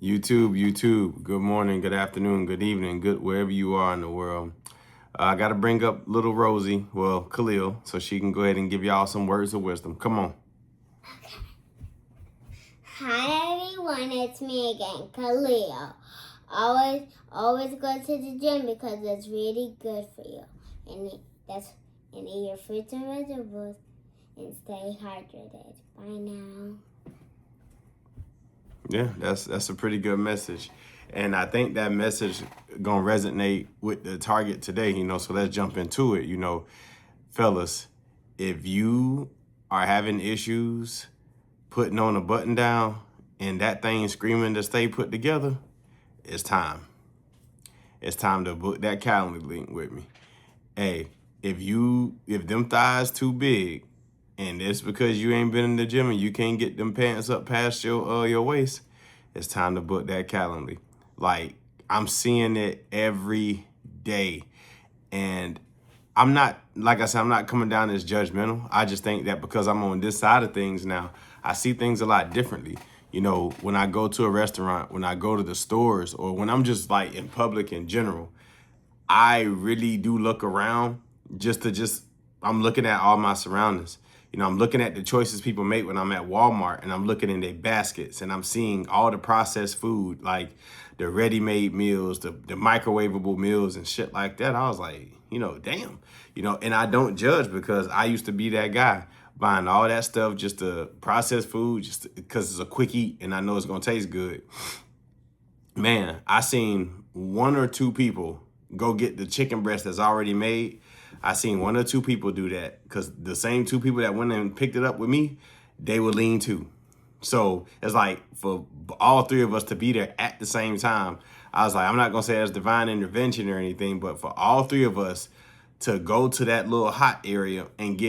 YouTube, good morning, good afternoon, good evening, good wherever you are in the world. I got to bring up little Rosie, well, Khalil, so she can go ahead and give y'all some words of wisdom. Come on. Hi everyone, it's me again, Khalil. Always go to the gym because it's really good for you. And eat your fruits and vegetables and stay hydrated. Bye now. Yeah, that's a pretty good message. And I think that message gonna resonate with the target today, so let's jump into it. Fellas, if you are having issues putting on a button down and that thing screaming to stay put together, it's time. It's time to book that calendar link with me. Hey, if them thighs too big and it's because you ain't been in the gym and you can't get them pants up past your waist, it's time to book that calendar. Like, I'm seeing it every day. And I'm not, like I said, I'm not coming down as judgmental. I just think that because I'm on this side of things now, I see things a lot differently. When I go to a restaurant, when I go to the stores, or when I'm just like in public in general, I really do look around I'm looking at all my surroundings. I'm looking at the choices people make when I'm at Walmart, and I'm looking in their baskets, and I'm seeing all the processed food, like the ready-made meals, the microwavable meals and shit like that. I was like, damn, and I don't judge because I used to be that guy buying all that stuff just to process food, just because it's a quick eat and I know it's going to taste good. Man, I seen one or two people go get the chicken breast that's already made. I seen one or two people do that because the same two people that went and picked it up with me, they were lean too. So it's like for all three of us to be there at the same time, I was like, I'm not going to say that's divine intervention or anything, but for all three of us to go to that little hot area and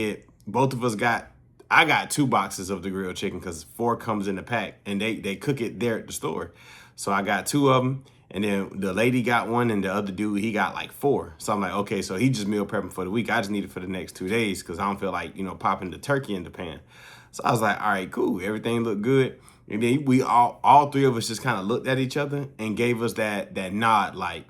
I got 2 boxes of the grilled chicken because 4 comes in the pack and they cook it there at the store. So I got 2 of them, and then the lady got 1 and the other dude, he got like 4. So I'm like, okay, so he just meal prepping for the week. I just need it for the next 2 days because I don't feel like, popping the turkey in the pan. So I was like, all right, cool. Everything looked good. And then we all three of us just kind of looked at each other and gave us that nod, like,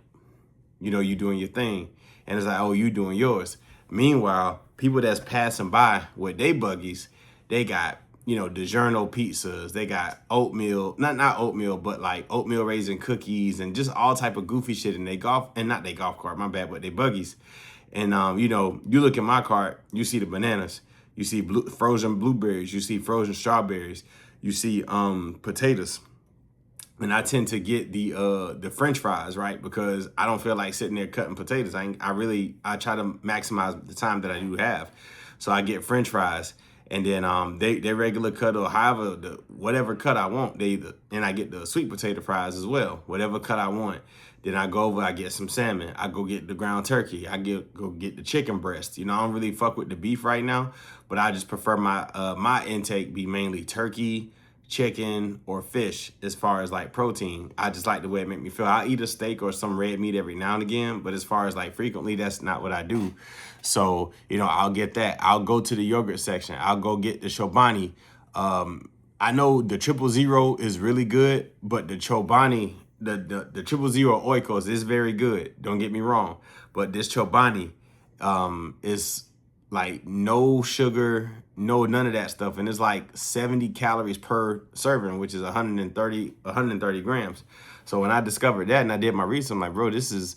you doing your thing. And it's like, oh, you doing yours. Meanwhile, people that's passing by with they buggies, they got, DiGiorno pizzas. They got oatmeal, not oatmeal, but like oatmeal raisin cookies and just all type of goofy shit in not they golf cart, my bad, but they buggies. And, you look at my cart, you see the bananas, you see frozen blueberries, you see frozen strawberries, you see potatoes. And I tend to get the French fries, right? Because I don't feel like sitting there cutting potatoes. I try to maximize the time that I do have. So I get French fries, and then they regular cut or however whatever cut I want. And I get the sweet potato fries as well, whatever cut I want. Then I go over, I get some salmon. I go get the ground turkey. Go get the chicken breast. I don't really fuck with the beef right now, but I just prefer my intake be mainly turkey, chicken, or fish as far as like protein. I just like the way it make me feel. I'll eat a steak or some red meat every now and again, but as far as like frequently, that's not what I do. So, I'll get that. I'll go to the yogurt section. I'll go get the Chobani. I know the 000 is really good, but the Chobani, the 000 Oikos is very good. Don't get me wrong. But this Chobani is like no sugar, no none of that stuff, and it's like 70 calories per serving, which is 130 grams. So when I discovered that and I did my research, I'm like, bro, this is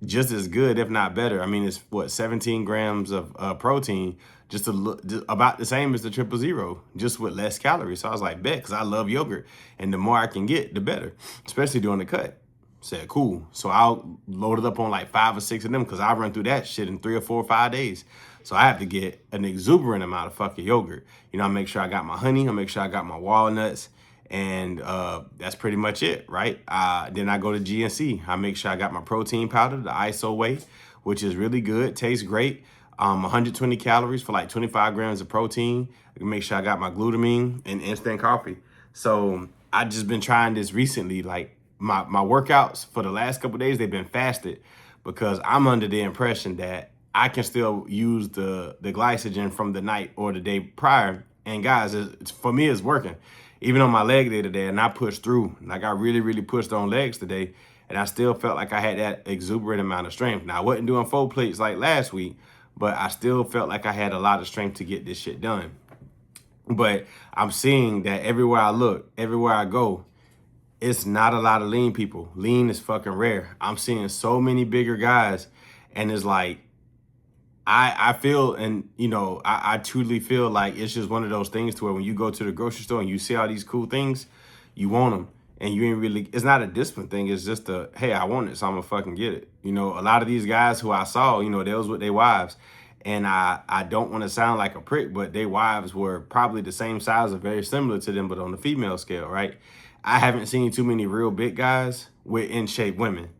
just as good, if not better. I mean, it's 17 grams of protein, just about the same as the 000, just with less calories. So I was like, bet, because I love yogurt, and the more I can get, the better, especially during the cut. Said, cool. So I'll load it up on like 5 or 6 of them because I run through that shit in 3 or 4 or 5 days. So I have to get an exuberant amount of fucking yogurt. I make sure I got my honey. I make sure I got my walnuts. And that's pretty much it, right? Then I go to GNC. I make sure I got my protein powder, the ISO whey, which is really good. Tastes great. 120 calories for like 25 grams of protein. I can make sure I got my glutamine and instant coffee. So I just been trying this recently, like, my workouts for the last couple of days, they've been fasted because I'm under the impression that I can still use the glycogen from the night or the day prior. And guys, for me, it's working. even on my leg day today, and I pushed through. Like I really, really pushed on legs today, and I still felt like I had that exuberant amount of strength. Now I wasn't doing 4 plates like last week, but I still felt like I had a lot of strength to get this shit done. But I'm seeing that everywhere I look, everywhere I go, it's not a lot of lean people. Lean is fucking rare. I'm seeing so many bigger guys, and it's like, I feel, and you know, I truly feel like it's just one of those things to where when you go to the grocery store and you see all these cool things, you want them, and you ain't really, it's not a discipline thing. It's just a, hey, I want it, so I'm gonna fucking get it. You know, a lot of these guys who I saw, you know, they was with their wives, and I don't want to sound like a prick, but their wives were probably the same size or very similar to them, but on the female scale, right? I haven't seen too many real big guys with in shape women,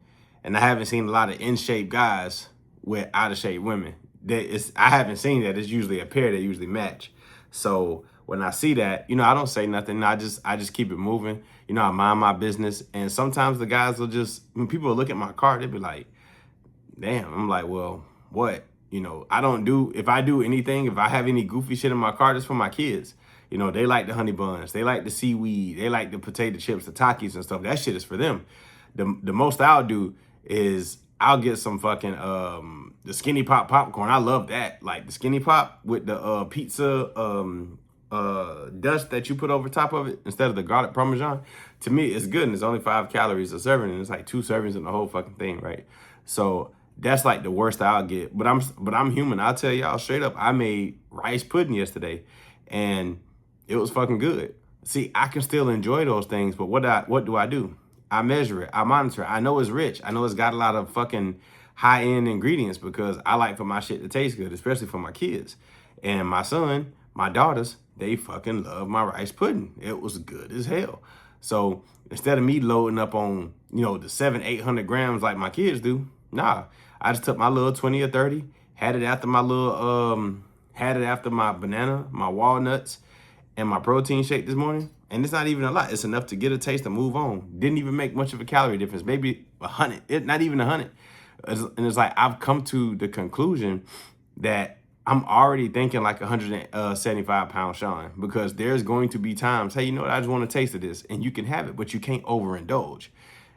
and I haven't seen a lot of in shape guys with out of shape women. I haven't seen that. It's usually a pair that usually match. So when I see that, you know, I don't say nothing. I just keep it moving. You know, I mind my business. And sometimes the guys will just, when people look at my car, they'll be like, damn. I'm like, well, what? You know, I don't do, if I do anything, if I have any goofy shit in my car, it's for my kids. You know, they like the honey buns. They like the seaweed. They like the potato chips, the Takis and stuff. That shit is for them. The most I'll do is I'll get some fucking the Skinny Pop popcorn. I love that. Like the Skinny Pop with the pizza dust that you put over top of it instead of the garlic parmesan. To me, it's good, and it's only 5 calories a serving, and it's like 2 servings in the whole fucking thing, right? So that's like the worst I'll get. But I'm human. I'll tell y'all straight up, I made rice pudding yesterday, and it was fucking good. See, I can still enjoy those things, but what do I do? I measure it. I monitor it. I know it's rich. I know it's got a lot of fucking high-end ingredients because I like for my shit to taste good, especially for my kids. And my son, my daughters, they fucking love my rice pudding. It was good as hell. So instead of me loading up on, you know, the 700-800 grams like my kids do, nah, I just took my little 20 or 30, had it after my little, had it after my banana, my walnuts, and my protein shake this morning. And it's not even a lot. It's enough to get a taste and move on. Didn't even make much of a calorie difference. Maybe 100, not even 100. And it's like, I've come to the conclusion that I'm already thinking like 175 pound Sean, because there's going to be times, hey, you know what? I just want a taste of this, and you can have it, but you can't overindulge.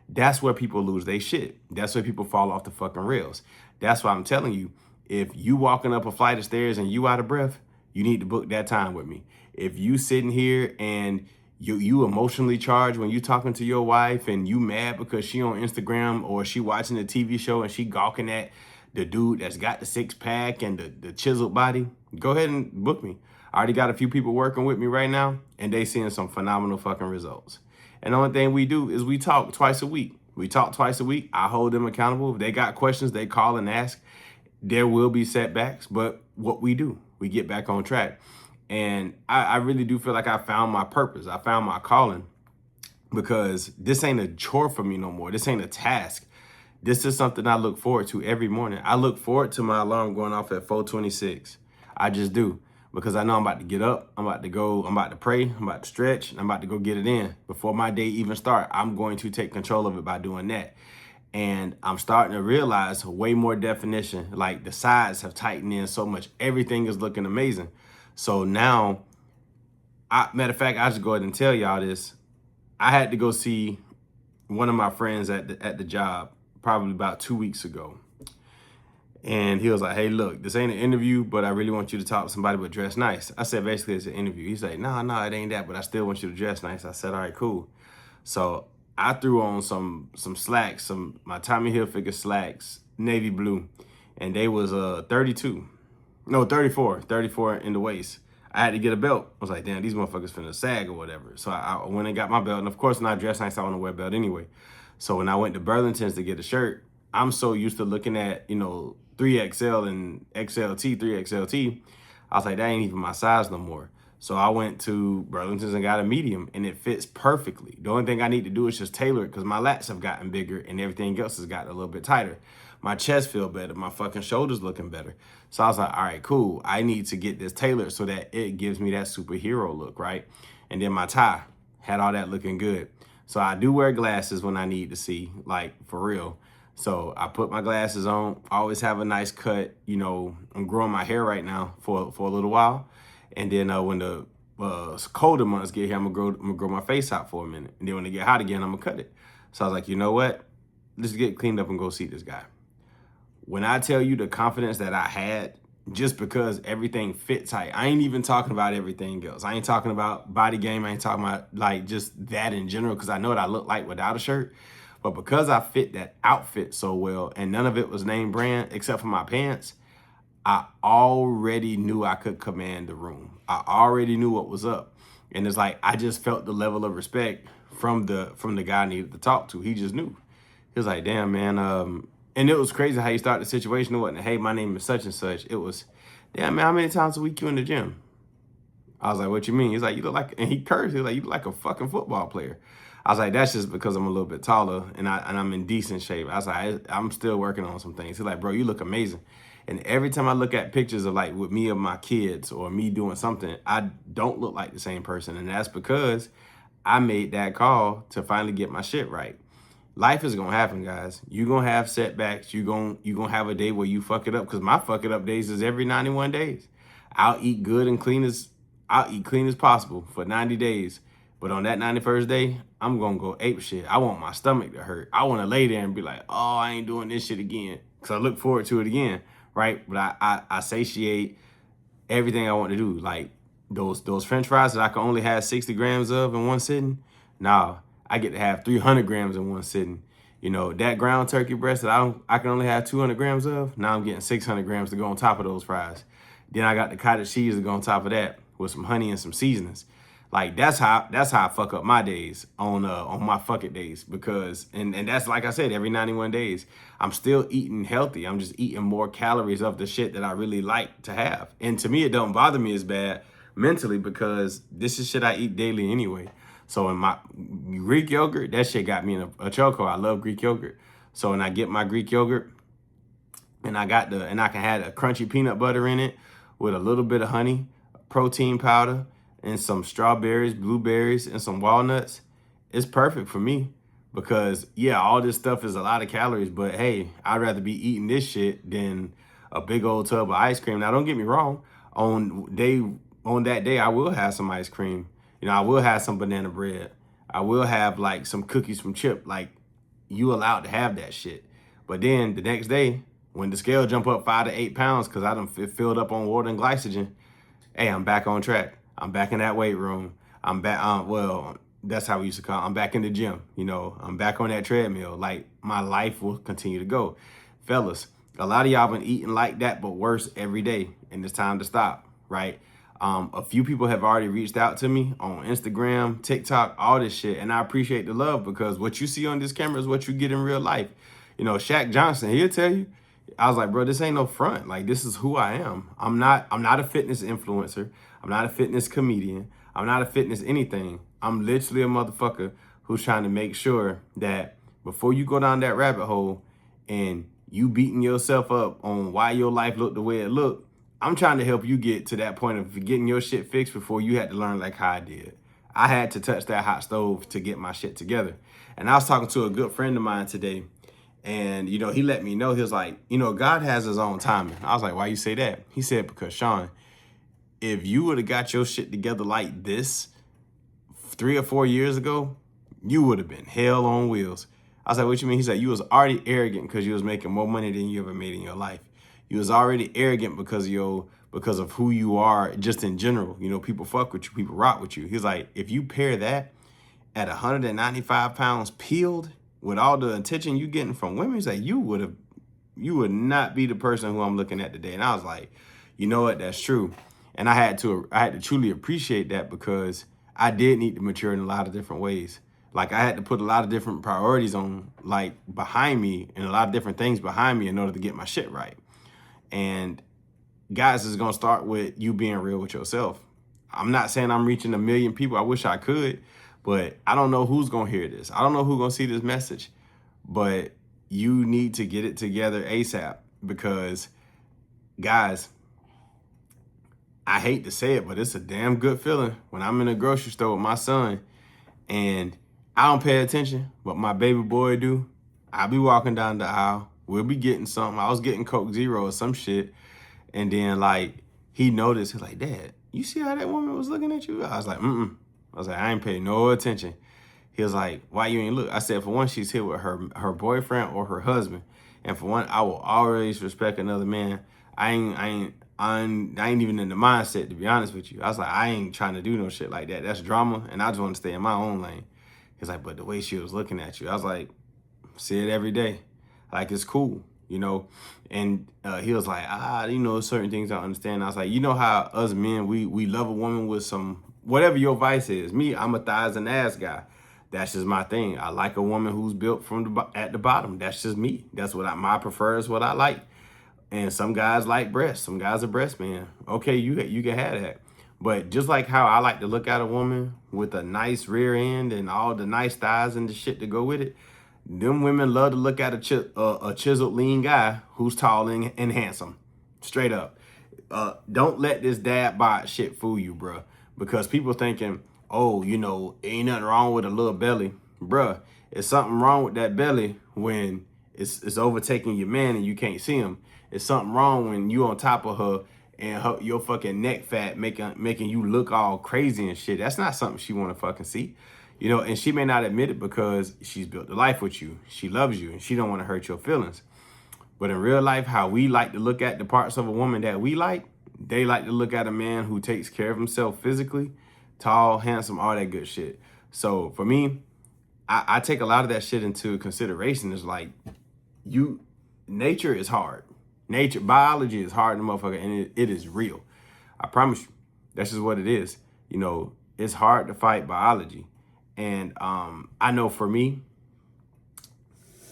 That's where people lose their shit. That's where people fall off the fucking rails. That's why I'm telling you, if you walking up a flight of stairs and you out of breath, you need to book that time with me. If you sitting here and you emotionally charged when you talking to your wife and you mad because she on Instagram or she watching a TV show and she gawking at the dude that's got the 6-pack and the chiseled body, go ahead and book me. I already got a few people working with me right now, and they seeing some phenomenal fucking results. And the only thing we do is we talk twice a week. We talk twice a week. I hold them accountable. If they got questions, they call and ask. There will be setbacks, but what we do, we get back on track. And I really do feel like I found my purpose. I found my calling, because this ain't a chore for me no more. This ain't a task. This is something I look forward to every morning. I look forward to my alarm going off at 4:26. I just do, because I know I'm about to get up. I'm about to go. I'm about to pray. I'm about to stretch. And I'm about to go get it in. Before my day even start, I'm going to take control of it by doing that. And I'm starting to realize way more definition. Like the sides have tightened in so much. Everything is looking amazing. So now, matter of fact, I should go ahead and tell y'all this. I had to go see one of my friends at the job probably about 2 weeks ago. And he was like, hey, look, this ain't an interview, but I really want you to talk to somebody but dress nice. I said, basically, it's an interview. He's like, no, it ain't that, but I still want you to dress nice. I said, all right, cool. So I threw on some slacks, my Tommy Hilfiger slacks, navy blue, and they was 34 in the waist. I had to get a belt. I was like, damn, these motherfuckers finna sag or whatever. So I went and got my belt. And of course, when I dress nice, I want to wear a belt anyway. So when I went to Burlington's to get a shirt, I'm so used to looking at, you know, 3XL and XLT, 3XLT. I was like, that ain't even my size no more. So I went to Burlington's and got a medium, and it fits perfectly. The only thing I need to do is just tailor it, because my lats have gotten bigger and everything else has gotten a little bit tighter. My chest feel better. My fucking shoulders looking better. So I was like, all right, cool. I need to get this tailored so that it gives me that superhero look, right? And then my tie had all that looking good. So I do wear glasses when I need to see, like for real. So I put my glasses on, always have a nice cut. You know, I'm growing my hair right now for a little while. And then when the colder months get here, I'm gonna grow my face out for a minute. And then when it get hot again, I'm gonna cut it. So I was like, you know what? Let's get cleaned up and go see this guy. When I tell you the confidence that I had, just because everything fit tight, I ain't even talking about everything else. I ain't talking about body game. I ain't talking about like just that in general, because I know what I look like without a shirt. But because I fit that outfit so well, and none of it was name brand except for my pants, I already knew I could command the room. I already knew what was up. And it's like I just felt the level of respect from the guy I needed to talk to. He just knew. He was like, damn, man. And it was crazy how he started the situation. It wasn't, hey, my name is such and such. It was, damn, man, how many times a week you in the gym? I was like, what you mean? He's like, you look like, and he cursed. He was like, you look like a fucking football player. I was like, that's just because I'm a little bit taller and I'm in decent shape. I was like, I'm still working on some things. He's like, bro, you look amazing. And every time I look at pictures of like with me or my kids or me doing something, I don't look like the same person. And that's because I made that call to finally get my shit right. Life is gonna happen, guys. You're gonna have setbacks. You're gonna have a day where you fuck it up. Cause my fuck it up days is every 91 days. I'll eat good and I'll eat clean as possible for 90 days. But on that 91st day, I'm gonna go ape shit. I want my stomach to hurt. I wanna lay there and be like, oh, I ain't doing this shit again. Cause I look forward to it again, right? But I satiate everything I want to do. Like those French fries that I can only have 60 grams of in one sitting. Nah, I get to have 300 grams in one sitting. You know, that ground turkey breast that I can only have 200 grams of. Now I'm getting 600 grams to go on top of those fries. Then I got the cottage cheese to go on top of that with some honey and some seasonings. Like that's how I fuck up my days on my fuck it days, because and that's like I said, every 91 days I'm still eating healthy. I'm just eating more calories of the shit that I really like to have. And to me, it don't bother me as bad mentally because this is shit I eat daily anyway. So in my Greek yogurt, that shit got me in a chokehold. I love Greek yogurt. So when I get my Greek yogurt and I can have a crunchy peanut butter in it with a little bit of honey, protein powder, and some strawberries, blueberries, and some walnuts, it's perfect for me. Because yeah, all this stuff is a lot of calories, but hey, I'd rather be eating this shit than a big old tub of ice cream. Now don't get me wrong, on that day I will have some ice cream. You know, I will have some banana bread. I will have like some cookies from Chip. Like, you allowed to have that shit. But then the next day, when the scale jump up 5 to 8 pounds because I done filled up on water and glycogen, hey, I'm back on track. I'm back in that weight room. I'm back, well, that's how we used to call it. I'm back in the gym. You know, I'm back on that treadmill. Like, my life will continue to go. Fellas, a lot of y'all been eating like that, but worse every day. And it's time to stop, right? A few people have already reached out to me on Instagram, TikTok, all this shit. And I appreciate the love, because what you see on this camera is what you get in real life. You know, Shaq Johnson, he'll tell you. I was like, bro, this ain't no front. Like, this is who I am. I'm not a fitness influencer. I'm not a fitness comedian. I'm not a fitness anything. I'm literally a motherfucker who's trying to make sure that before you go down that rabbit hole and you beating yourself up on why your life looked the way it looked, I'm trying to help you get to that point of getting your shit fixed before you had to learn like how I did. I had to touch that hot stove to get my shit together. And I was talking to a good friend of mine today, and, you know, he let me know, he was like, you know, God has his own timing. I was like, why you say that? He said, because Sean, if you would have got your shit together like this 3 or 4 years ago, you would have been hell on wheels. I was like, what you mean? He said, you was already arrogant because you was making more money than you ever made in your life. You was already arrogant because of who you are just in general. You know, people fuck with you, people rock with you. He's like, if you pair that at 195 pounds peeled with all the attention you getting from women, he's like, you would not be the person who I'm looking at today. And I was like, you know what? That's true. And I had to truly appreciate that, because I did need to mature in a lot of different ways. Like, I had to put a lot of different priorities on, like, behind me, and a lot of different things behind me in order to get my shit right. And guys, it's going to start with you being real with yourself. I'm not saying I'm reaching 1 million people. I wish I could, but I don't know who's going to hear this. I don't know who's going to see this message, but you need to get it together ASAP, because guys, I hate to say it, but it's a damn good feeling when I'm in a grocery store with my son and I don't pay attention, but my baby boy do. I'll be walking down the aisle. We'll be getting something. I was getting Coke Zero or some shit. And then, like, he noticed, he's like, Dad, you see how that woman was looking at you? I was like, mm-mm. I was like, I ain't paying no attention. He was like, why you ain't look? I said, for one, she's here with her boyfriend or her husband. And for one, I will always respect another man. I ain't even in the mindset, to be honest with you. I was like, I ain't trying to do no shit like that. That's drama, and I just want to stay in my own lane. He's like, but the way she was looking at you, I was like, see it every day. Like, it's cool, you know? And he was like, certain things I don't understand. I was like, you know how us men, we love a woman with some, whatever your vice is. Me, I'm a thighs and ass guy. That's just my thing. I like a woman who's built from at the bottom. That's just me. That's what my prefer is what I like. And some guys like breasts. Some guys are breast man. Okay, you can have that. But just like how I like to look at a woman with a nice rear end and all the nice thighs and the shit to go with it, them women love to look at a chiseled, lean guy who's tall and handsome. Straight up. Don't let this dad bod shit fool you, bruh. Because people thinking, oh, ain't nothing wrong with a little belly. Bruh, it's something wrong with that belly when it's overtaking your man and you can't see him. It's something wrong when you on top of her and your fucking neck fat making you look all crazy and shit. That's not something she want to fucking see. And she may not admit it because she's built a life with you. She loves you and she don't want to hurt your feelings. But in real life, how we like to look at the parts of a woman that we like, they like to look at a man who takes care of himself physically, tall, handsome, all that good shit. So for me, I take a lot of that shit into consideration. It's like, nature is hard. Biology is hard, motherfucker, and it is real. I promise you. That's just what it is. It's hard to fight biology. And I know for me,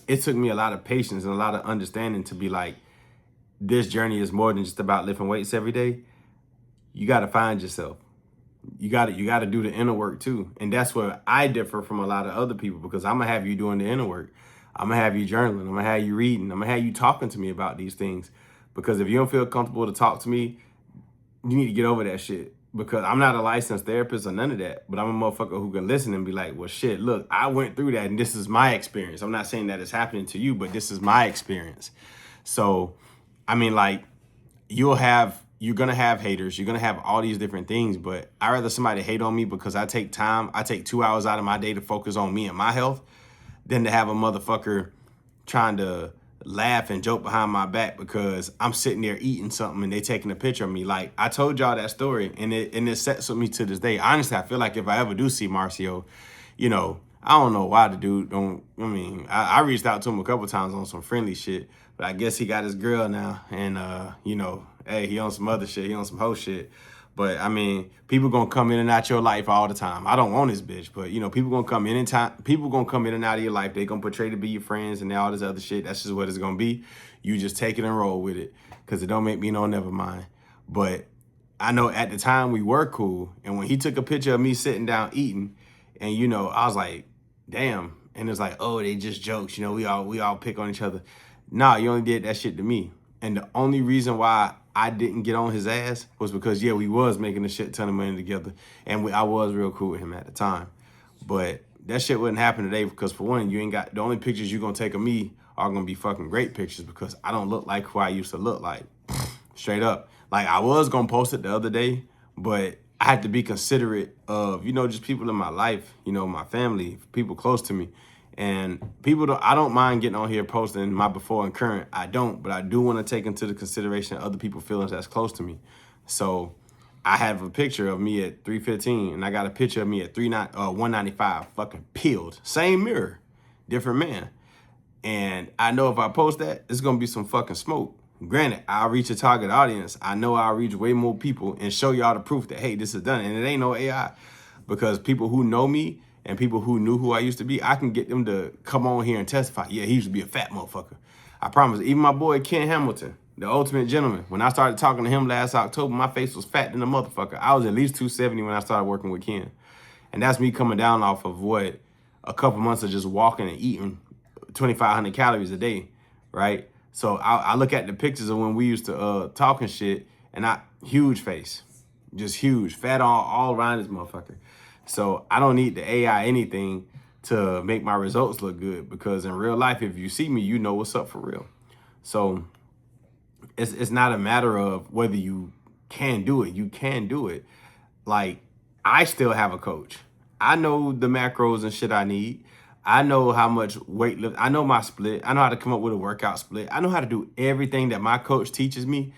it took me a lot of patience and a lot of understanding to be like, this journey is more than just about lifting weights every day. You got to find yourself. You got to do the inner work too. And that's where I differ from a lot of other people, because I'm going to have you doing the inner work. I'm going to have you journaling. I'm going to have you reading. I'm going to have you talking to me about these things. Because if you don't feel comfortable to talk to me, you need to get over that shit. Because I'm not a licensed therapist or none of that. But I'm a motherfucker who can listen and be like, well, shit, look, I went through that and this is my experience. I'm not saying that it's happening to you, but this is my experience. So, I mean, like, you're going to have haters. You're going to have all these different things. But I'd rather somebody hate on me because I take 2 hours out of my day to focus on me and my health than to have a motherfucker trying to laugh and joke behind my back because I'm sitting there eating something and they taking a picture of me. Like, I told y'all that story and it sets with me to this day. Honestly, I feel like if I ever do see Marcio, I don't know why the dude I reached out to him a couple times on some friendly shit, but I guess he got his girl now and, hey, he on some other shit. He on some hoe shit. But, I mean, people going to come in and out your life all the time. I don't want this bitch, but, people going to come in and out of your life. They going to portray to be your friends and all this other shit. That's just what it's going to be. You just take it and roll with it because it don't make me no never mind. But I know at the time we were cool. And when he took a picture of me sitting down eating and, I was like, damn. And it's like, oh, they just jokes. We all pick on each other. Nah, you only did that shit to me. And the only reason why I didn't get on his ass was because, yeah, we was making a shit ton of money together. And I was real cool with him at the time. But that shit wouldn't happen today because, for one, the only pictures you're going to take of me are going to be fucking great pictures because I don't look like who I used to look like. Straight up. Like, I was going to post it the other day, but I had to be considerate of, just people in my life, my family, people close to me. And I don't mind getting on here posting my before and current. I don't, but I do want to take into the consideration of other people's feelings that's close to me. So I have a picture of me at 315 and I got a picture of me at 195, fucking peeled. Same mirror, different man. And I know if I post that, it's going to be some fucking smoke. Granted, I'll reach a target audience. I know I'll reach way more people and show y'all the proof that, hey, this is done. And it ain't no AI because people who know me and people who knew who I used to be, I can get them to come on here and testify. Yeah, he used to be a fat motherfucker. I promise. Even my boy Ken Hamilton, the ultimate gentleman, when I started talking to him last October, my face was fat than a motherfucker. I was at least 270 when I started working with Ken. And that's me coming down off of a couple months of just walking and eating 2,500 calories a day, right? So I look at the pictures of when we used to talk and shit, and huge face, just huge, fat all around this motherfucker. So I don't need the AI anything to make my results look good because in real life, if you see me, you know what's up for real. So it's not a matter of whether you can do it. You can do it. like, I still have a coach. I know the macros and shit I need. I know how much weight lift. I know my split. I know how to come up with a workout split. I know how to do everything that my coach teaches me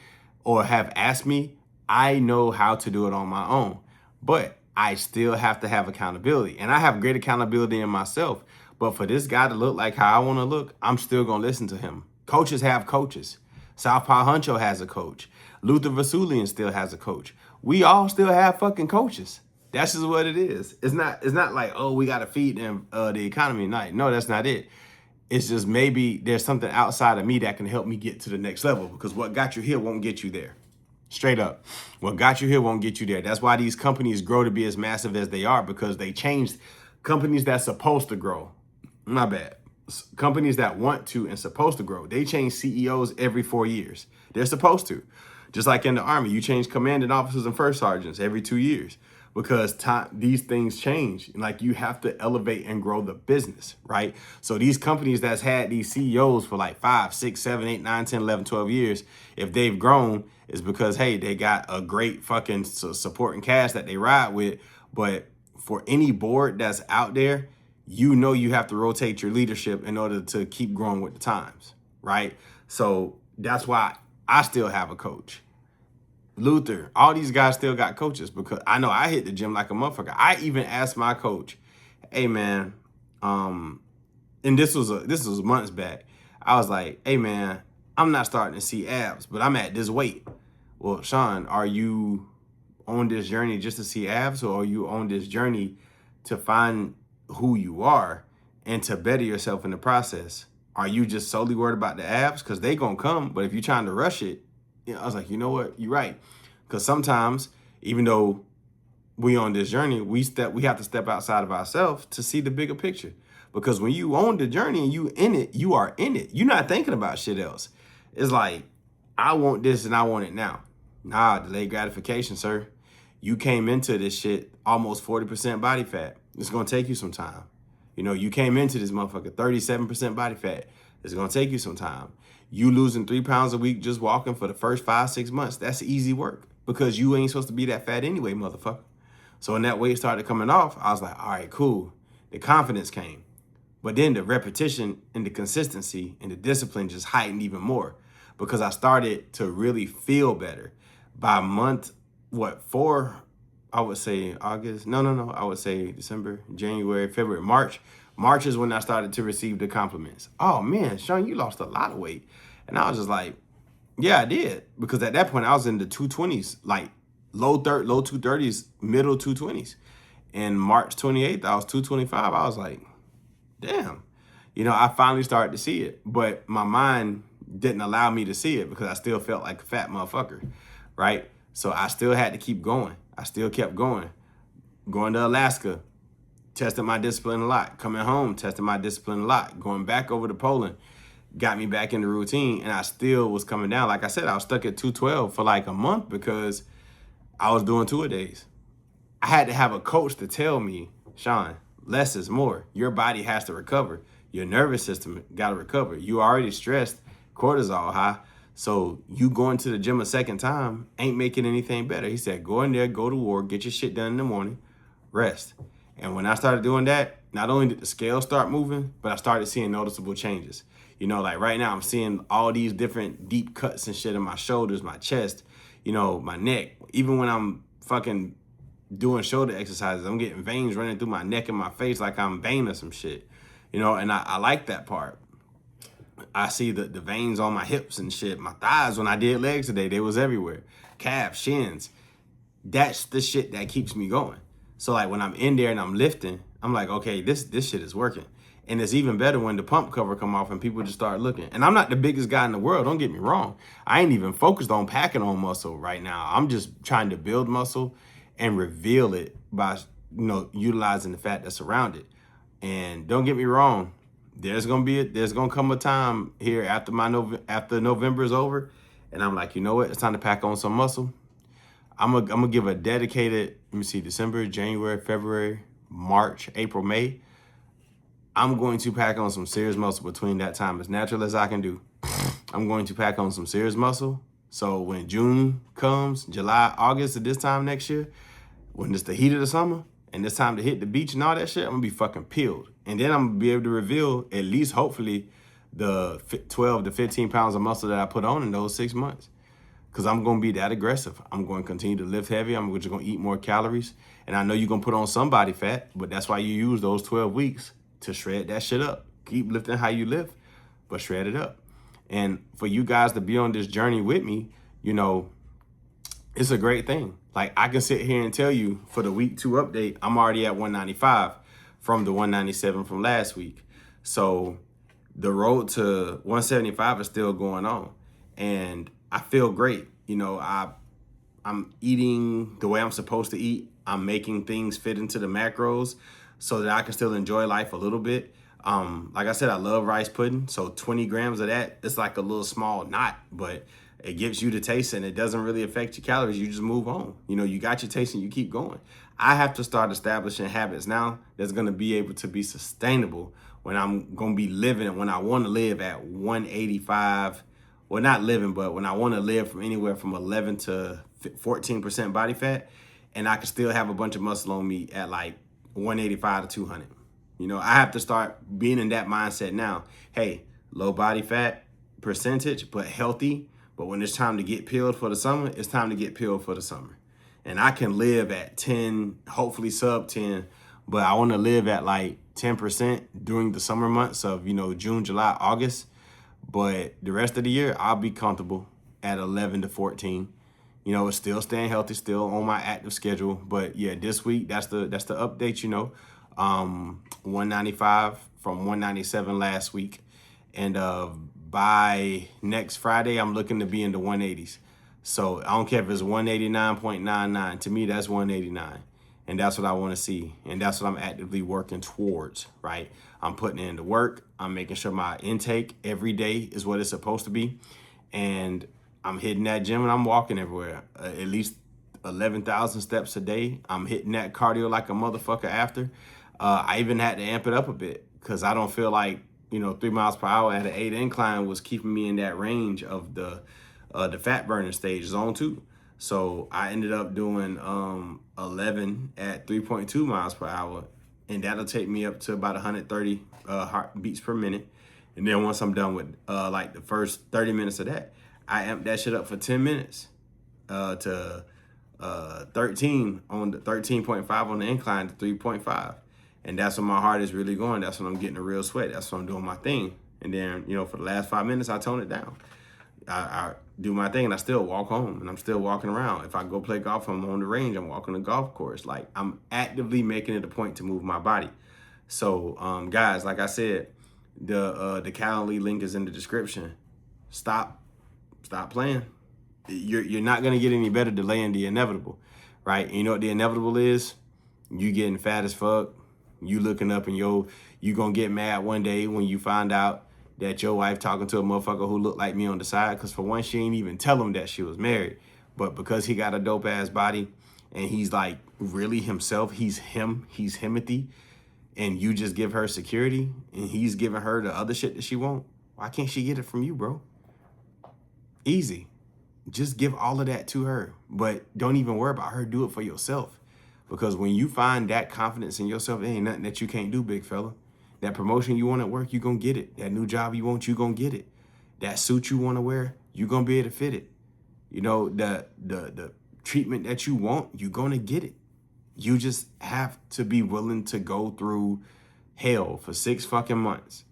or have asked me. I know how to do it on my own. But I still have to have accountability. And I have great accountability in myself. But for this guy to look like how I want to look, I'm still going to listen to him. Coaches have coaches. Southpaw Huncho has a coach. Luther Vasulian still has a coach. We all still have fucking coaches. That's just what it is. It's not like, oh, we got to feed them the economy tonight. No, that's not it. It's just maybe there's something outside of me that can help me get to the next level, because what got you here won't get you there. Straight up. What got you here won't get you there. That's why these companies grow to be as massive as they are, because they changed companies that's supposed to grow. My bad. Companies that want to and supposed to grow. They change CEOs every 4 years. They're supposed to. Just like in the Army, you change commanding officers and first sergeants every 2 years, because these things change. Like, you have to elevate and grow the business, right? So these companies that's had these CEOs for like 5, 6, 7, 8, 9, 10, 11, 12 years, if they've grown, it's because, hey, they got a great fucking supporting cast that they ride with. But for any board that's out there, you know you have to rotate your leadership in order to keep growing with the times, right? So that's why I still have a coach. Luther, all these guys still got coaches, because I know I hit the gym like a motherfucker. I even asked my coach, hey man, and this was months back. I was like, hey man, I'm not starting to see abs, but I'm at this weight. Well, Sean, are you on this journey just to see abs, or are you on this journey to find who you are and to better yourself in the process? Are you just solely worried about the abs? Because they gonna come, but if you're trying to rush it, I was like, you know what? You're right. Because sometimes, even though we on this journey, we have to step outside of ourselves to see the bigger picture. Because when you own the journey and you in it, you are in it. You're not thinking about shit else. It's like, I want this and I want it now. Nah, delayed gratification, sir. You came into this shit almost 40% body fat. It's gonna take you some time. You came into this motherfucker 37% body fat. It's gonna take you some time. You losing 3 pounds a week just walking for the first 5, 6 months, that's easy work, because you ain't supposed to be that fat anyway, motherfucker. So when that weight started coming off, I was like, all right, cool. The confidence came. But then the repetition and the consistency and the discipline just heightened even more, because I started to really feel better. By month, 4, I would say August. No. I would say December, January, February, March. March is when I started to receive the compliments. Oh man, Sean, you lost a lot of weight. And I was just like, yeah, I did. Because at that point I was in the 220s, like low 230s, middle 220s. And March 28th, I was 225. I was like, damn. I finally started to see it. But my mind didn't allow me to see it, because I still felt like a fat motherfucker, right? So I still had to keep going. I still kept going to Alaska, tested my discipline a lot. Coming home, tested my discipline a lot. Going back over to Poland got me back in the routine, and I still was coming down. Like I said, I was stuck at 212 for like a month because I was doing 2-a-days. I had to have a coach to tell me, Sean, less is more. Your body has to recover. Your nervous system got to recover. You already stressed, cortisol high. So you going to the gym a second time ain't making anything better. He said, go in there, go to war, get your shit done in the morning, rest. And when I started doing that, not only did the scale start moving, but I started seeing noticeable changes. Like right now I'm seeing all these different deep cuts and shit in my shoulders, my chest, my neck. Even when I'm fucking doing shoulder exercises, I'm getting veins running through my neck and my face like I'm vein or some shit. And I like that part. I see the veins on my hips and shit. My thighs, when I did legs today, they was everywhere. Calves, shins. That's the shit that keeps me going. So like when I'm in there and I'm lifting, I'm like, okay, this shit is working. And it's even better when the pump cover come off and people just start looking. And I'm not the biggest guy in the world, don't get me wrong. I ain't even focused on packing on muscle right now. I'm just trying to build muscle and reveal it by, utilizing the fat that's around it. And don't get me wrong, there's gonna come a time here after November is over, and I'm like, you know what? It's time to pack on some muscle. I'm gonna give a dedicated, December, January, February, March, April, May. I'm going to pack on some serious muscle between that time, as natural as I can do. I'm going to pack on some serious muscle. So when June comes, July, August, at this time next year, when it's the heat of the summer and it's time to hit the beach and all that shit, I'm gonna be fucking peeled. And then I'm gonna be able to reveal at least, hopefully, the 12 to 15 pounds of muscle that I put on in those 6 months. Because I'm going to be that aggressive. I'm going to continue to lift heavy. I'm just going to eat more calories. And I know you're going to put on some body fat, but that's why you use those 12 weeks to shred that shit up. Keep lifting how you lift, but shred it up. And for you guys to be on this journey with me, you know, it's a great thing. Like, I can sit here and tell you for the week 2 update, I'm already at 195 from the 197 from last week. So the road to 175 is still going on. And I feel great. You know, I'm eating the way I'm supposed to eat. I'm making things fit into the macros so that I can still enjoy life a little bit. Like I said, I love rice pudding. So 20 grams of that, it's like a little small knot, but it gives you the taste and it doesn't really affect your calories. You just move on. You know, you got your taste and you keep going. I have to start establishing habits now that's going to be able to be sustainable when I'm going to be living, when I want to live at 185. Well, not living, but when I want to live from anywhere from 11 to 14% body fat, and I can still have a bunch of muscle on me at like 185 to 200. You know, I have to start being in that mindset now. Hey, low body fat percentage, but healthy. But when it's time to get peeled for the summer, it's time to get peeled for the summer. And I can live at 10, hopefully sub 10, but I want to live at like 10% during the summer months of, you know, June, July, August. But the rest of the year, I'll be comfortable at 11 to 14. You know, it's still staying healthy, still on my active schedule. But yeah, this week, that's the update, you know. 195 from 197 last week. And by next Friday, I'm looking to be in the 180s. So I don't care if it's 189.99. To me, that's 189. And that's what I want to see. And that's what I'm actively working towards, right? I'm putting in the work. I'm making sure my intake every day is what it's supposed to be. And I'm hitting that gym and I'm walking everywhere. At least 11,000 steps a day. I'm hitting that cardio like a motherfucker after. I even had to amp it up a bit because I don't feel like, you know, 3 miles per hour at an 8 incline was keeping me in that range of the fat burning stage, zone 2. So I ended up doing 11 at 3.2 miles per hour, and that'll take me up to about 130 heartbeats per minute. And then once I'm done with like the first 30 minutes of that, I amp that shit up for 10 minutes to 13 on the 13.5 on the incline to 3.5. And that's when my heart is really going. That's when I'm getting a real sweat. That's when I'm doing my thing. And then, you know, for the last 5 minutes, I tone it down. I do my thing and I still walk home and I'm still walking around. If I go play golf, I'm on the range, I'm walking the golf course. Like, I'm actively making it a point to move my body. So, guys, like I said, the Calendly link is in the description. Stop playing. You're not gonna get any better delaying the inevitable, right? And you know what the inevitable is? You getting fat as fuck. You looking up and you gonna get mad one day when you find out that your wife talking to a motherfucker who looked like me on the side. Because for one, she ain't even tell him that she was married. But because he got a dope ass body and he's like really himself, he's Himothy, and you just give her security and he's giving her the other shit that she want, why can't she get it from you, bro? Easy. Just give all of that to her. But don't even worry about her. Do it for yourself. Because when you find that confidence in yourself, there ain't nothing that you can't do, big fella. That promotion you want at work, you gonna get it. That new job you want, you gonna get it. That suit you wanna wear, you gonna be able to fit it. You know, the treatment that you want, you gonna get it. You just have to be willing to go through hell for 6 fucking months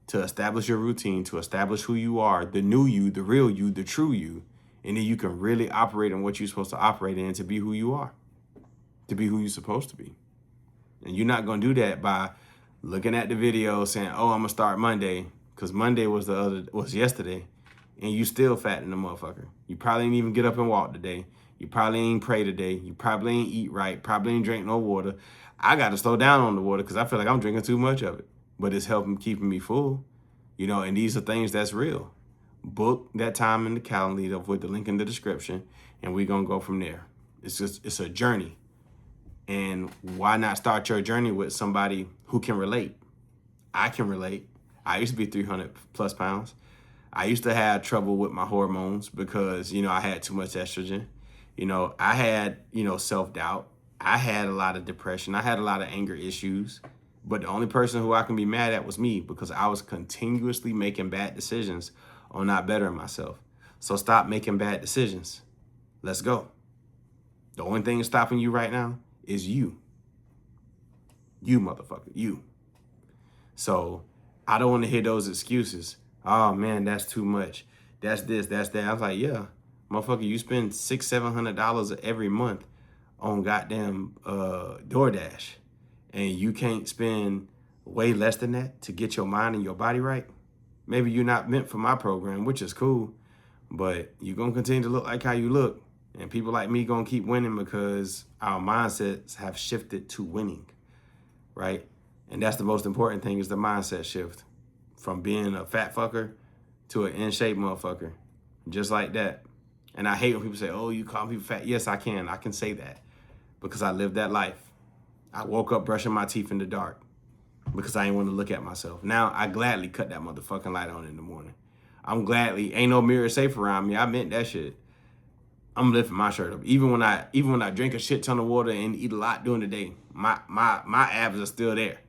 to establish your routine, to establish who you are, the new you, the real you, the true you. And then you can really operate in what you're supposed to operate in to be who you are, to be who you're supposed to be. And you're not gonna do that by looking at the video saying, oh, I'm gonna start Monday, because Monday was yesterday, and you still fat in the motherfucker. You probably ain't even get up and walk today. You probably ain't pray today. You probably ain't eat right. Probably ain't drink no water. I got to slow down on the water because I feel like I'm drinking too much of it. But it's helping keeping me full. You know, and these are things that's real. Book that time in the calendar with the link in the description, and we're gonna go from there. It's a journey. And why not start your journey with somebody who can relate? I can relate. I used to be 300 plus pounds. I used to have trouble with my hormones because, you know, I had too much estrogen. You know, I had, you know, self-doubt. I had a lot of depression. I had a lot of anger issues. But the only person who I can be mad at was me, because I was continuously making bad decisions on not bettering myself. So stop making bad decisions. Let's go. The only thing stopping you right now is you. You, motherfucker, you. So I don't want to hear those excuses. Oh man, that's too much. That's this, that's that. I was like, yeah, motherfucker, you spend $600-700 every month on goddamn DoorDash, and you can't spend way less than that to get your mind and your body right. Maybe you're not meant for my program, which is cool, but you're gonna continue to look like how you look, and people like me gonna keep winning because our mindsets have shifted to winning, right? And that's the most important thing, is the mindset shift from being a fat fucker to an in-shape motherfucker, just like that. And I hate when people say, oh, you call people fat. Yes, I can say that because I lived that life. I woke up brushing my teeth in the dark because I didn't want to look at myself. Now I gladly cut that motherfucking light on in the morning. Ain't no mirror safe around me. I meant that shit. I'm lifting my shirt up. Even when I drink a shit ton of water and eat a lot during the day, my abs are still there.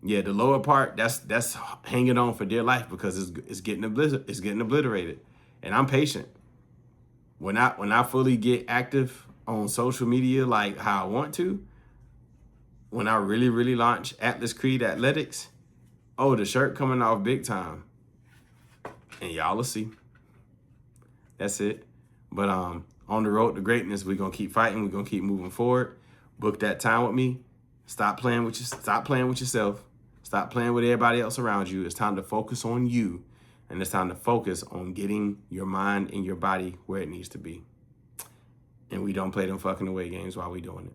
Yeah, the lower part, that's hanging on for dear life because it's getting obliterated. And I'm patient. When I fully get active on social media like how I want to, when I really, really launch Atlas Creed Athletics, oh, the shirt coming off big time. And y'all will see. That's it. But on the road to greatness, we're gonna keep fighting. We're gonna keep moving forward. Book that time with me. Stop playing with yourself. Stop playing with everybody else around you. It's time to focus on you, and it's time to focus on getting your mind and your body where it needs to be. And we don't play them fucking away games while we doing it.